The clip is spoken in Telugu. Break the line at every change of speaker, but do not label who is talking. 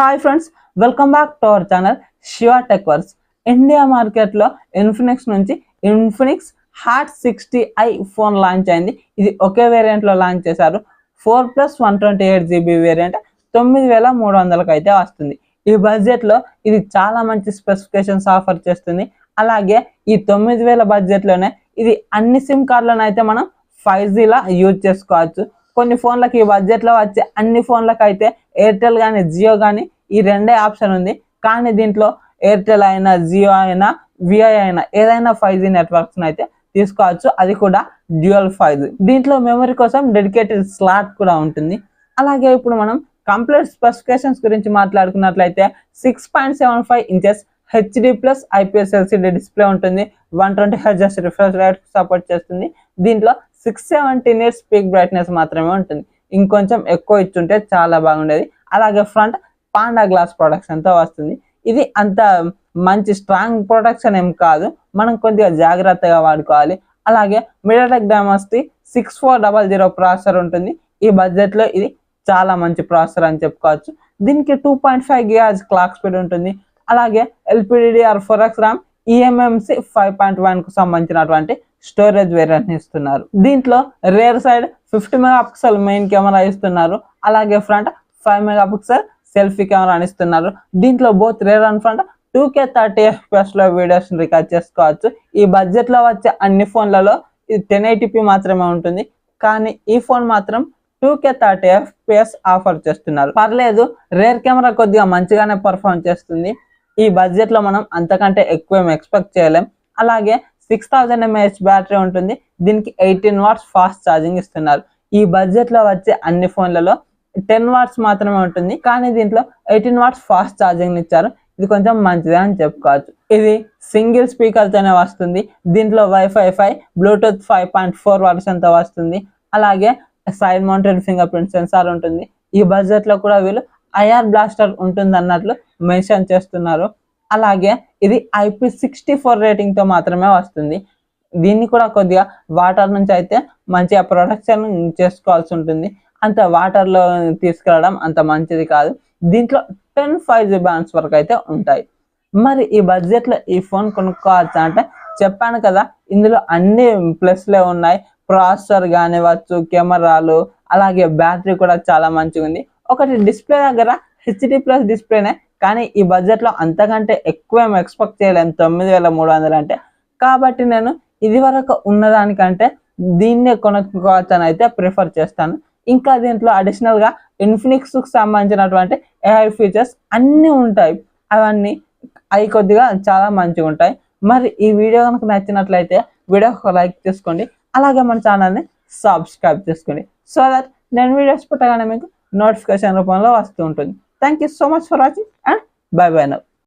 Hi friends, welcome back to our channel Shiva tech works. India మార్కెట్లో ఇన్ఫినిక్స్ నుంచి Infinix hot 60i phone launch అయింది. ఇది ఒకే వేరియంట్లో లాంచ్ చేశారు. 4+128GB వేరియంట్ 9300కి అయితే వస్తుంది. ఈ బడ్జెట్లో ఇది చాలా మంచి స్పెసిఫికేషన్స్ ఆఫర్ చేస్తుంది. అలాగే ఈ 9000 బడ్జెట్లోనే ఇది అన్ని సిమ్ కార్డులను అయితే మనం 5Gలా యూజ్ చేసుకోవచ్చు. కొన్ని ఫోన్లకి ఈ బడ్జెట్లో వచ్చే అన్ని ఫోన్లకు అయితే ఎయిర్టెల్ కానీ జియో కానీ ఈ రెండే ఆప్షన్ ఉంది. కానీ దీంట్లో ఎయిర్టెల్ అయినా జియో అయినా విఐ అయినా ఏదైనా 5G నెట్వర్క్స్ అయితే తీసుకోవచ్చు, అది కూడా డ్యూయల్ 5G. దీంట్లో మెమరీ కోసం డెడికేటెడ్ స్లాట్ కూడా ఉంటుంది. అలాగే ఇప్పుడు మనం కంప్లీట్ స్పెసిఫికేషన్స్ గురించి మాట్లాడుకున్నట్లయితే 6.75 inches HD+ IPS LCD display ఉంటుంది. 120Hz రిఫ్రెష్ రేట్ సపోర్ట్ చేస్తుంది. దీంట్లో 670 nits పీక్ బ్రైట్నెస్ మాత్రమే ఉంటుంది. ఇంకొంచెం ఎక్కువ ఇచ్చుంటే చాలా బాగుండేది. అలాగే ఫ్రంట్ పాండా గ్లాస్ ప్రొడక్షన్తో వస్తుంది. ఇది అంత మంచి స్ట్రాంగ్ ప్రొటెక్షన్ ఏం కాదు, మనం కొద్దిగా జాగ్రత్తగా వాడుకోవాలి. అలాగే MediaTek Dimensity 6400 ప్రాసెసర్ ఉంటుంది. ఈ బడ్జెట్లో ఇది చాలా మంచి ప్రాసెసర్ అని చెప్పుకోవచ్చు. దీనికి 2.5 GHz క్లాక్ స్పీడ్ ఉంటుంది. అలాగే LPDDR4X RAM eMMC 5.1కు సంబంధించినటువంటి స్టోరేజ్ వేరియంట్ ఇస్తున్నారు. దీంట్లో rare side 50 megapixel main camera ఇస్తున్నారు. అలాగే ఫ్రంట్ 5 మెగాపిక్సెల్ సెల్ఫీ కెమెరా ఇస్తున్నారు. దీంట్లో both rare and front 2K 30 FPS లో వీడియోస్ రికార్డ్ చేసుకోవచ్చు. ఈ బడ్జెట్లో వచ్చే అన్ని ఫోన్లలో ఇది 1080p మాత్రమే ఉంటుంది. కానీ ఈ ఫోన్ మాత్రం 2K 30 FPS ఆఫర్ చేస్తున్నారు. పర్లేదు, రేర్ కెమెరా కొద్దిగా మంచిగానే పర్ఫార్మ్ చేస్తుంది. ఈ బడ్జెట్లో మనం అంతకంటే ఎక్కువ ఎక్స్పెక్ట్ చేయలేం. అలాగే 6000 mAh బ్యాటరీ ఉంటుంది. దీనికి 18 watts ఫాస్ట్ ఛార్జింగ్ ఇస్తున్నారు. ఈ బడ్జెట్లో వచ్చే అన్ని ఫోన్లలో 10 watts మాత్రమే ఉంటుంది. కానీ దీంట్లో 18 watts ఫాస్ట్ ఛార్జింగ్ ఇచ్చారు. ఇది కొంచెం మంచిదే అని చెప్పుకోవచ్చు. ఇది సింగిల్ స్పీకర్తోనే వస్తుంది. దీంట్లో వైఫై 5 బ్లూటూత్ 5.4 వర్షన్తో వస్తుంది. అలాగే side mounted finger print censor ఉంటుంది. ఈ బడ్జెట్లో కూడా వీళ్ళు IR బ్లాస్టర్ ఉంటుంది అన్నట్లు మెన్షన్ చేస్తున్నారు. అలాగే ఇది IP64 రేటింగ్తో మాత్రమే వస్తుంది. దీన్ని కూడా కొద్దిగా వాటర్ నుంచి అయితే మంచిగా ప్రొటెక్షన్ చేసుకోవాల్సి ఉంటుంది. అంత వాటర్లో తీసుకెళ్ళడం అంత మంచిది కాదు. దీంట్లో 10 5G బ్యాండ్స్ వరకు అయితే ఉంటాయి. మరి ఈ బడ్జెట్లో ఈ ఫోన్ కొనుక్కోవచ్చా అంటే చెప్పాను కదా, ఇందులో అన్ని ప్లస్లే ఉన్నాయి. ప్రాసెసర్ కానివచ్చు, కెమెరాలు, అలాగే బ్యాటరీ కూడా చాలా మంచిగా ఉంది. ఒకటి డిస్ప్లే దగ్గర HD+ డిస్ప్లేనే, కానీ ఈ బడ్జెట్లో అంతకంటే ఎక్కువ ఏం ఎక్స్పెక్ట్ చేయలేము 9300 అంటే. కాబట్టి నేను ఇది వరకు ఉన్నదానికంటే దీన్నే కొనుక్కోవచ్చు అని అయితే ప్రిఫర్ చేస్తాను. ఇంకా దీంట్లో అడిషనల్గా ఇన్ఫినిక్స్కి సంబంధించినటువంటి AI ఫీచర్స్ అన్నీ ఉంటాయి. అవి కొద్దిగా చాలా మంచిగా ఉంటాయి. మరి ఈ వీడియో కనుక నచ్చినట్లయితే వీడియోకి లైక్ చేసుకోండి. అలాగే మన ఛానల్ని సబ్స్క్రైబ్ చేసుకోండి. సో దట్ నేను వీడియోస్ పెట్టగానే మీకు నోటిఫికేషన్ రూపంలో వస్తూ ఉంటుంది. Thank you so much for watching and by by now.